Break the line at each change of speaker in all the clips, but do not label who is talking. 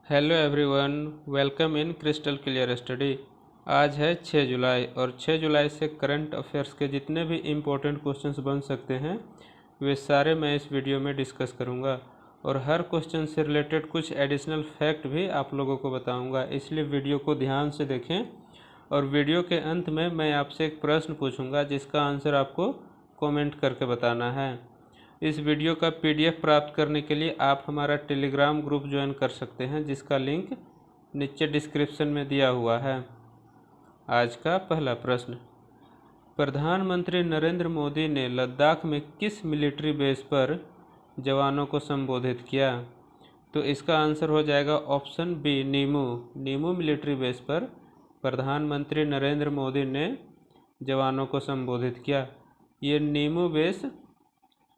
Hello everyone, welcome in crystal clear study. आज है 6 जुलाई और 6 जुलाई से करंट अफेयर्स के जितने भी इम्पोर्टेंट क्वेश्चंस बन सकते हैं वे सारे मैं इस वीडियो में डिस्कस करूंगा और हर क्वेश्चन से रिलेटेड कुछ एडिशनल फैक्ट भी आप लोगों को बताऊंगा, इसलिए वीडियो को ध्यान से देखें। और वीडियो के अंत में मैं आपसे एक प्रश्न पूछूंगा जिसका आंसर आपको कमेंट करके बताना है। इस वीडियो का पीडीएफ प्राप्त करने के लिए आप हमारा टेलीग्राम ग्रुप ज्वाइन कर सकते हैं, जिसका लिंक नीचे डिस्क्रिप्शन में दिया हुआ है। आज का पहला प्रश्न, प्रधानमंत्री नरेंद्र मोदी ने लद्दाख में किस मिलिट्री बेस पर जवानों को संबोधित किया? तो इसका आंसर हो जाएगा ऑप्शन बी, नीमू मिलिट्री बेस पर प्रधानमंत्री नरेंद्र मोदी ने जवानों को संबोधित किया। ये नीमू बेस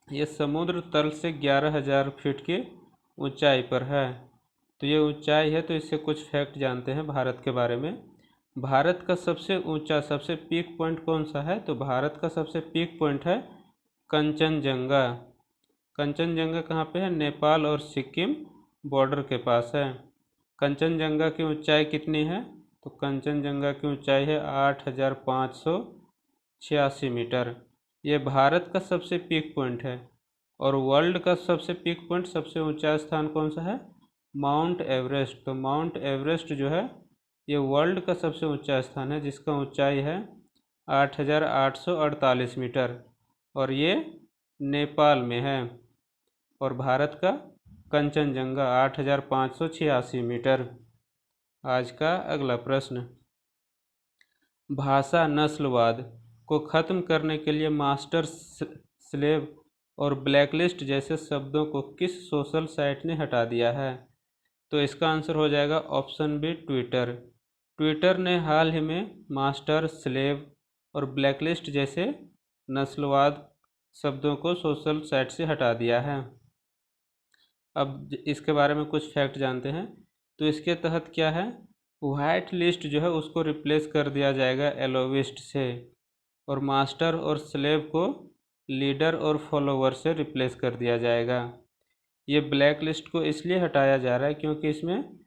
ये समुद्र तल से 11,000 फीट की ऊंचाई पर है। तो ये ऊंचाई है, तो इससे कुछ फैक्ट जानते हैं भारत के बारे में। भारत का सबसे ऊंचा सबसे पीक पॉइंट कौन सा है? तो भारत का सबसे पीक पॉइंट है कंचनजंगा। कंचनजंगा कहाँ पे है? नेपाल और सिक्किम बॉर्डर के पास है। कंचनजंगा की ऊंचाई कितनी है? तो कंचनजंगा की ऊंचाई है 8,586 मीटर। ये भारत का सबसे पीक पॉइंट है। और वर्ल्ड का सबसे पीक पॉइंट, सबसे ऊंचा स्थान कौन सा है? Mount Everest. तो माउंट एवरेस्ट जो है ये वर्ल्ड का सबसे ऊंचा स्थान है, जिसका ऊंचाई है 8,848 मीटर और ये नेपाल में है। और भारत का कंचनजंगा 8,586 मीटर। आज का अगला प्रश्न, भाषा नस्लवाद को खत्म करने के लिए मास्टर स्लेव और ब्लैकलिस्ट जैसे शब्दों को किस सोशल साइट ने हटा दिया है? तो इसका आंसर हो जाएगा ऑप्शन बी, ट्विटर। ट्विटर ने हाल ही में मास्टर स्लेव और ब्लैकलिस्ट जैसे नस्लवाद शब्दों को सोशल साइट से हटा दिया है। अब इसके बारे में कुछ फैक्ट जानते हैं। तो इसके तहत क्या है, वाइट लिस्ट जो है उसको रिप्लेस कर दिया जाएगा एलोविस्ट से, और मास्टर और स्लेव को लीडर और फॉलोवर से रिप्लेस कर दिया जाएगा। ये ब्लैक लिस्ट को इसलिए हटाया जा रहा है क्योंकि इसमें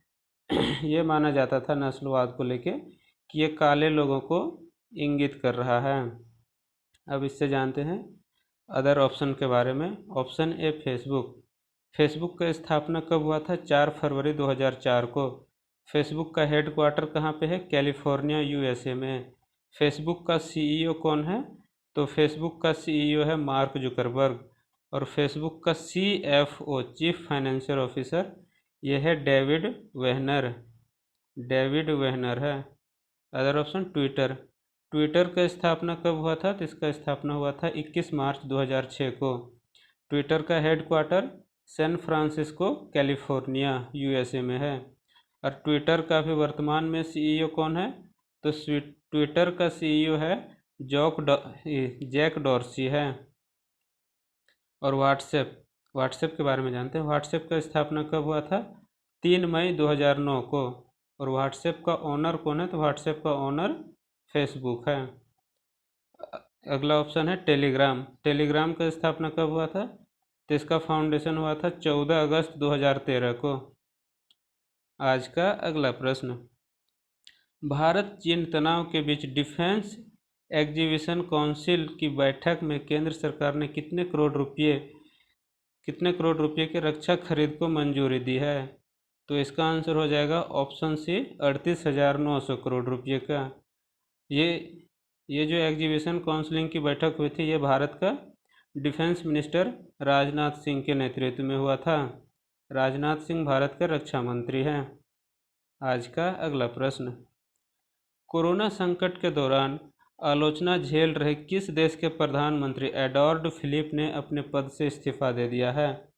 ये माना जाता था नस्लवाद को लेके कि ये काले लोगों को इंगित कर रहा है। अब इससे जानते हैं अदर ऑप्शन के बारे में। Option A, Facebook. फेसबुक का स्थापना कब हुआ था? 4 फरवरी 2004 को। फेसबुक का हेडक्वार्टर कहाँ पे है? कैलिफोर्निया, यूएसए में। फेसबुक का सीईओ कौन है? तो फेसबुक का सीईओ है मार्क जुकरबर्ग। और फेसबुक का सीएफओ, चीफ फाइनेंशियल ऑफिसर, ये है डेविड वेहनर। डेविड वेहनर है। Other option, Twitter. ट्विटर का स्थापना कब हुआ था? तो इसका स्थापना हुआ था 21 मार्च 2006 को। ट्विटर का headquarter San Francisco, California, USA में है। और ट्विटर का भी वर्तमान में सीईओ कौन है? तो ट्विटर का सीईओ है जैक डॉर्सी है। और व्हाट्सएप के बारे में जानते हैं। व्हाट्सएप का स्थापना कब हुआ था? 3 मई 2009 को। और व्हाट्सएप का ओनर कौन है? तो व्हाट्सएप का ओनर फेसबुक है। अगला ऑप्शन है टेलीग्राम। टेलीग्राम का स्थापना कब हुआ था? तो इसका फाउंडेशन हुआ था 14 अगस्त 2013 को। आज का अगला प्रश्न, भारत चीन तनाव के बीच डिफेंस एग्जीबिशन काउंसिल की बैठक में केंद्र सरकार ने कितने करोड़ रुपये के रक्षा खरीद को मंजूरी दी है? तो इसका आंसर हो जाएगा ऑप्शन सी, 38,900 करोड़ रुपये का। ये जो एग्जीबिशन काउंसिलिंग की बैठक हुई थी, ये भारत का डिफेंस मिनिस्टर राजनाथ सिंह के नेतृत्व में हुआ था। राजनाथ सिंह भारत के रक्षा मंत्री हैं। आज का अगला प्रश्न, कोरोना संकट के दौरान आलोचना झेल रहे किस देश के प्रधानमंत्री एडोर्ड फिलिप ने अपने पद से इस्तीफा दे दिया है?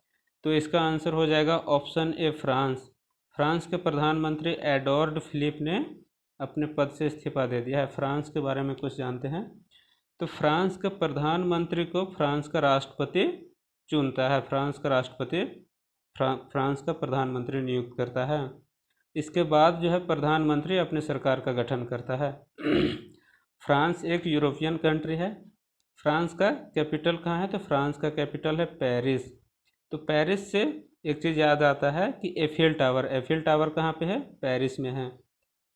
तो इसका आंसर हो जाएगा ऑप्शन ए, फ्रांस। फ्रांस के प्रधानमंत्री एडोर्ड फिलिप ने अपने पद से इस्तीफा दे दिया है। फ्रांस के बारे में कुछ जानते हैं। तो फ्रांस के प्रधानमंत्री को फ्रांस का राष्ट्रपति चुनता है। फ्रांस का राष्ट्रपति फ्रांस का प्रधानमंत्री नियुक्त करता है। इसके बाद जो है प्रधानमंत्री अपने सरकार का गठन करता है। फ्रांस एक यूरोपियन कंट्री है। फ्रांस का कैपिटल कहाँ है? तो फ्रांस का कैपिटल है पेरिस। तो पेरिस से एक चीज़ याद आता है कि एफिल टावर, एफिल टावर कहाँ पे है? पेरिस में है।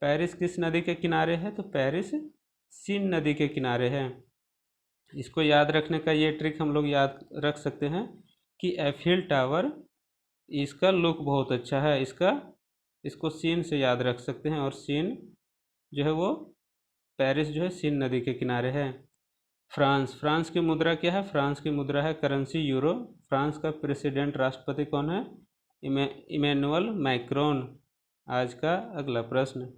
पेरिस किस नदी के किनारे है? तो पेरिस सीन नदी के किनारे है। इसको याद रखने का ये ट्रिक हम लोग याद रख सकते हैं कि एफिल टावर, इसका लुक बहुत अच्छा है, इसको सीन से याद रख सकते हैं, और सीन जो है वो पेरिस जो है सीन नदी के किनारे है। फ्रांस, फ्रांस की मुद्रा क्या है? फ्रांस की मुद्रा है करेंसी यूरो। फ्रांस का प्रेसिडेंट राष्ट्रपति कौन है? Emmanuel Macron. आज का अगला प्रश्न,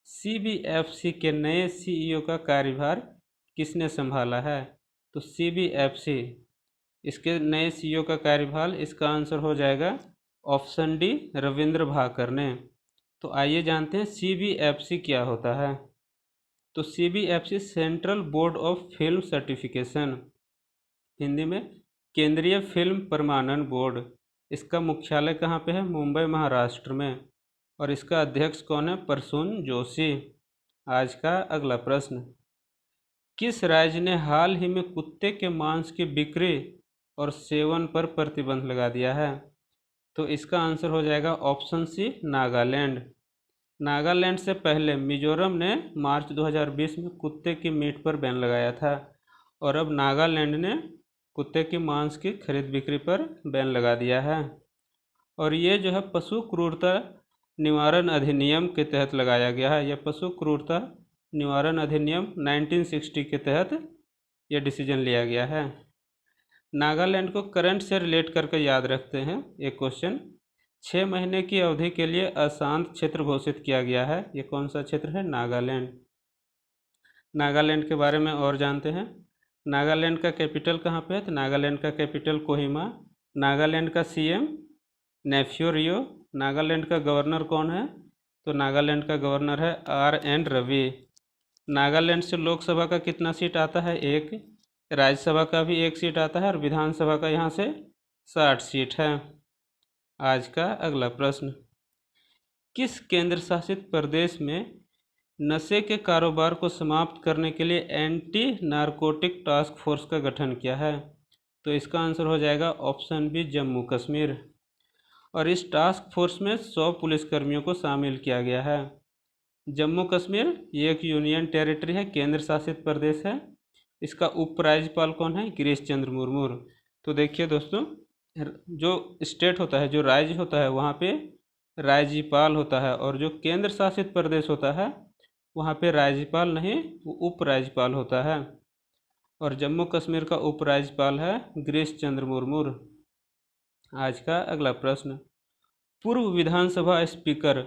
सीबीएफसी के नए सीईओ का कार्यभार किसने संभाला है? तो सीबीएफसी, इसके नए सीईओ का कार्यभार, इसका आंसर हो जाएगा ऑप्शन डी, रविंद्र भाकर ने। तो आइए जानते हैं सीबीएफसी क्या होता है। तो CBFC central board of film certification, Hindi में केंद्रीय फिल्म प्रमाणन बोर्ड। इसका मुख्यालय कहाँ पे है? मुंबई महाराष्ट्र में। और इसका अध्यक्ष कौन है? प्रसून जोशी। आज का अगला प्रश्न, किस राज्य ने हाल ही में कुत्ते के मांस की बिक्री और सेवन पर प्रतिबंध लगा दिया है? तो इसका आंसर हो जाएगा ऑप्शन सी, नागालैंड। नागालैंड से पहले मिजोरम ने मार्च 2020 में कुत्ते की मीट पर बैन लगाया था, और अब नागालैंड ने कुत्ते की मांस की खरीद बिक्री पर बैन लगा दिया है। और ये जो है पशु क्रूरता निवारण अधिनियम के तहत लगाया गया है। यह पशु क्रूरता निवारण अधिनियम 1960 के तहत यह डिसीजन लिया गया है। नागालैंड को करंट से रिलेट करके याद रखते हैं एक क्वेश्चन। 6 महीने की अवधि के लिए अशांत क्षेत्र घोषित किया गया है। ये कौन सा क्षेत्र है? नागालैंड। नागालैंड के बारे में और जानते हैं। नागालैंड का कैपिटल कहाँ पे है? तो नागालैंड का कैपिटल कोहिमा। नागालैंड का सीएम नेफ्यू रियो। नागालैंड का गवर्नर कौन है? तो नागालैंड का गवर्नर है RN रवि। नागालैंड से लोकसभा का कितना सीट आता है? 1। राज्यसभा का भी 1 सीट आता है, और विधानसभा का यहाँ से 60 सीट है। आज का अगला प्रश्न, किस केंद्र शासित प्रदेश में नशे के कारोबार को समाप्त करने के लिए एंटी नारकोटिक टास्क फोर्स का गठन किया है? तो इसका आंसर हो जाएगा ऑप्शन बी, जम्मू कश्मीर। और इस टास्क फोर्स में 100 पुलिसकर्मियों को शामिल किया गया है। जम्मू कश्मीर ये एक यूनियन टेरिटरी है, केंद्र शासित प्रदेश है। इसका उपराज्यपाल कौन है? गिरीश चंद्र मुर्मू। तो देखिए दोस्तों, जो स्टेट होता है, जो राज्य होता है, वहाँ पे राज्यपाल होता है, और जो केंद्र शासित प्रदेश होता है वहाँ पे राज्यपाल नहीं, वो उपराज्यपाल होता है। और जम्मू कश्मीर का उपराज्यपाल है गिरीश चंद्र मुर्मू। आज का अगला प्रश्न, पूर्व विधानसभा स्पीकर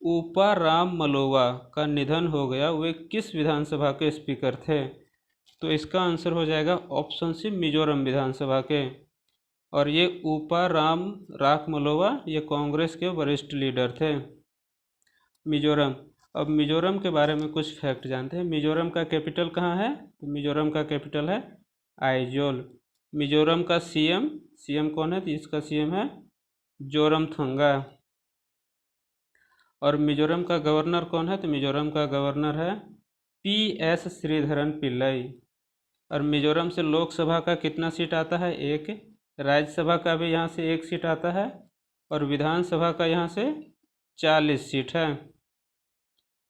ऊपा राम मलोवा का निधन हो गया, वे किस विधानसभा के स्पीकर थे? तो इसका आंसर हो जाएगा ऑप्शन सी, मिजोरम विधानसभा के। और ये ऊपा राम राखमलोवा ये कांग्रेस के वरिष्ठ लीडर थे। मिजोरम, अब मिजोरम के बारे में कुछ फैक्ट जानते हैं। मिजोरम का कैपिटल कहाँ है? तो मिजोरम का कैपिटल है आइजोल। मिजोरम का सीएम कौन है? तो इसका सीएम है जोरमथंगा। और मिजोरम का गवर्नर कौन है? तो मिजोरम का गवर्नर है PS श्रीधरन पिल्लई। और मिजोरम से लोकसभा का कितना सीट आता है? 1। राज्यसभा का भी यहाँ से 1 सीट आता है, और विधानसभा का यहाँ से 40 सीट है।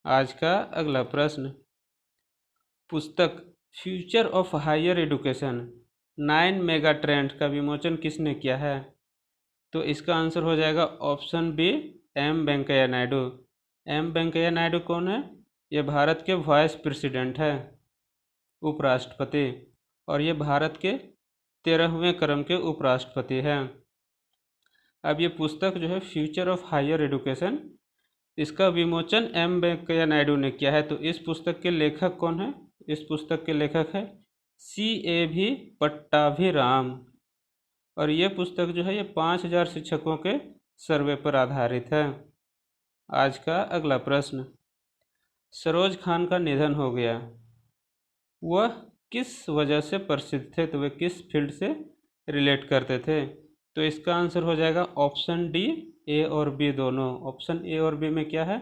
आज का अगला प्रश्न, पुस्तक future of higher education 9 mega trend का विमोचन किसने किया है? तो इसका आंसर हो जाएगा option B, M Venkaiah Naidu. M Venkaiah Naidu कौन है? ये भारत के वाइस प्रेसिडेंट है, उपराष्ट्रपति, और ये भारत के 13वें क्रम के उपराष्ट्रपति हैं। अब ये पुस्तक जो है फ्यूचर ऑफ हायर एजुकेशन, इसका विमोचन M वेंकैया नायडू ने किया है। तो इस पुस्तक के लेखक कौन है? इस पुस्तक के लेखक है CAV पट्टाभिराम। और ये पुस्तक जो है ये 5000 शिक्षकों के सर्वे पर आधारित है। आज का अगला प्रश्न, सरोज खान का निधन हो गया, वह किस वजह से प्रसिद्ध थे? तो वे किस फील्ड से रिलेट करते थे? तो इसका आंसर हो जाएगा ऑप्शन डी, A और B दोनों। ऑप्शन A और B में क्या है?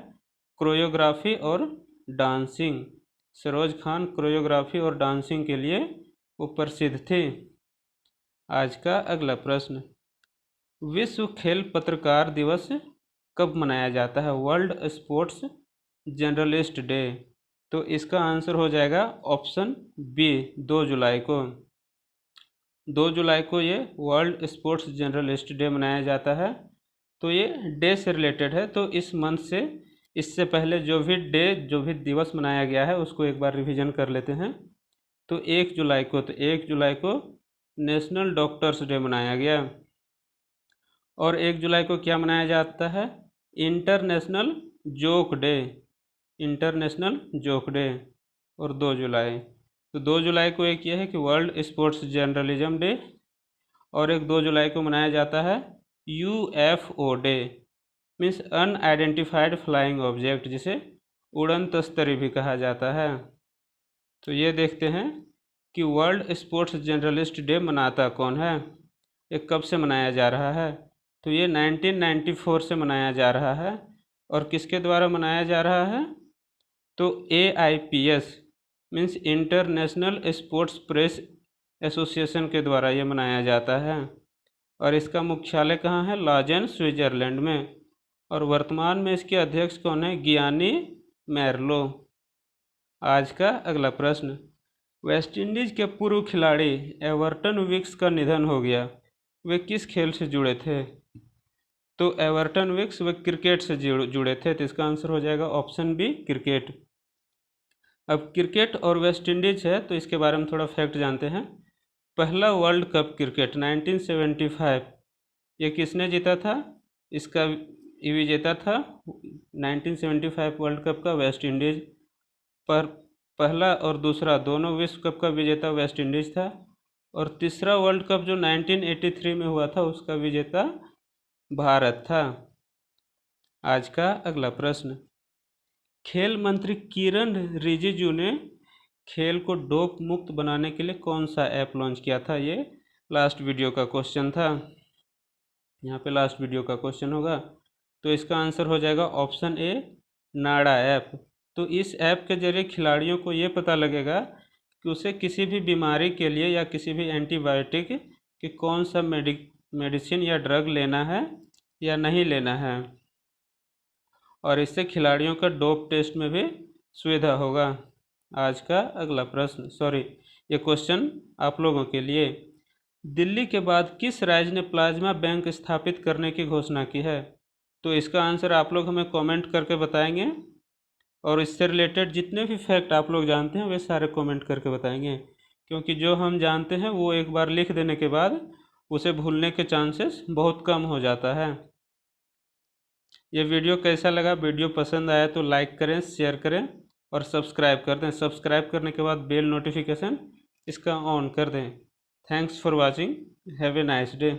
कोरियोग्राफी और डांसिंग। सरोज खान कोरियोग्राफी और डांसिंग के लिए वो प्रसिद्ध थे। आज का अगला प्रश्न, विश्व खेल पत्रकार दिवस कब मनाया जाता है? World sports journalist day. तो इसका आंसर हो जाएगा ऑप्शन बी, 2 जुलाई को। 2 जुलाई को ये वर्ल्ड स्पोर्ट्स जर्नलिस्ट डे मनाया जाता है। तो ये डे से रिलेटेड है, तो इस मंथ से इससे पहले जो भी दिवस मनाया गया है उसको एक बार रिवीजन कर लेते हैं। तो 1 जुलाई को नेशनल डॉक्टर्स डे मनाया गया। और 1 जुलाई को क्या मनाया जाता है? International joke day. International joke day. और 2 जुलाई, तो 2 जुलाई को एक ये है कि वर्ल्ड स्पोर्ट्स जर्नलिज्म डे, और एक 2 जुलाई को मनाया जाता है UFO day, means unidentified flying object, जिसे उड़न तस्तरी भी कहा जाता है। तो ये देखते हैं कि वर्ल्ड स्पोर्ट्स जर्नलिस्ट डे मनाता कौन है, ये कब से मनाया जा रहा है? तो ये 1994 से मनाया जा रहा है। और किसके द्वारा मनाया जा रहा है? तो AIPS means international sports press association के द्वारा ये मनाया जाता है। और इसका मुख्यालय कहाँ है? लॉजेन, स्विट्जरलैंड में। और वर्तमान में इसके अध्यक्ष कौन है? गियानी मैरलो। आज का अगला प्रश्न, वेस्टइंडीज के पूर्व खिलाड़ी एवर्टन विक्स का निधन हो गया, वे किस खेल से जुड़े थे? तो एवर्टन विक्स वे क्रिकेट से जुड़े थे, तो इसका आंसर हो जाएगा ऑप्शन बी, क्रिकेट। अब क्रिकेट और वेस्टइंडीज है तो इसके बारे में थोड़ा फैक्ट जानते हैं। पहला वर्ल्ड कप क्रिकेट 1975 ये किसने जीता था? इसका विजेता था 1975 वर्ल्ड कप का वेस्ट इंडीज। पर पहला और दूसरा दोनों विश्व कप का विजेता वेस्ट इंडीज था। और तीसरा वर्ल्ड कप जो 1983 में हुआ था उसका विजेता भारत था। आज का अगला प्रश्न, खेल मंत्री किरण रिजिजू ने खेल को डोप मुक्त बनाने के लिए कौन सा ऐप लॉन्च किया था? ये लास्ट वीडियो का क्वेश्चन था, यहाँ पे लास्ट वीडियो का क्वेश्चन होगा। तो इसका आंसर हो जाएगा ऑप्शन ए, नाडा ऐप। तो इस ऐप के जरिए खिलाड़ियों को ये पता लगेगा कि उसे किसी भी बीमारी के लिए या किसी भी एंटीबायोटिक कि कौन सा मेडिसिन या ड्रग लेना है या नहीं लेना है। और इससे खिलाड़ियों का डोप टेस्ट में भी सुविधा होगा। आज का अगला प्रश्न, ये क्वेश्चन आप लोगों के लिए, दिल्ली के बाद किस राज्य ने प्लाज्मा बैंक स्थापित करने की घोषणा की है? तो इसका आंसर आप लोग हमें कमेंट करके बताएंगे। और इससे रिलेटेड जितने भी फैक्ट आप लोग जानते हैं वे सारे कमेंट करके बताएंगे, क्योंकि जो हम जानते हैं वो एक बार लिख देने के बाद उसे भूलने के चांसेस बहुत कम हो जाता है। ये वीडियो कैसा लगा? वीडियो पसंद आया तो लाइक करें, शेयर करें और सब्सक्राइब कर दें। सब्सक्राइब करने के बाद बेल नोटिफिकेशन इसका ऑन कर दें। Thanks for watching, have a nice day.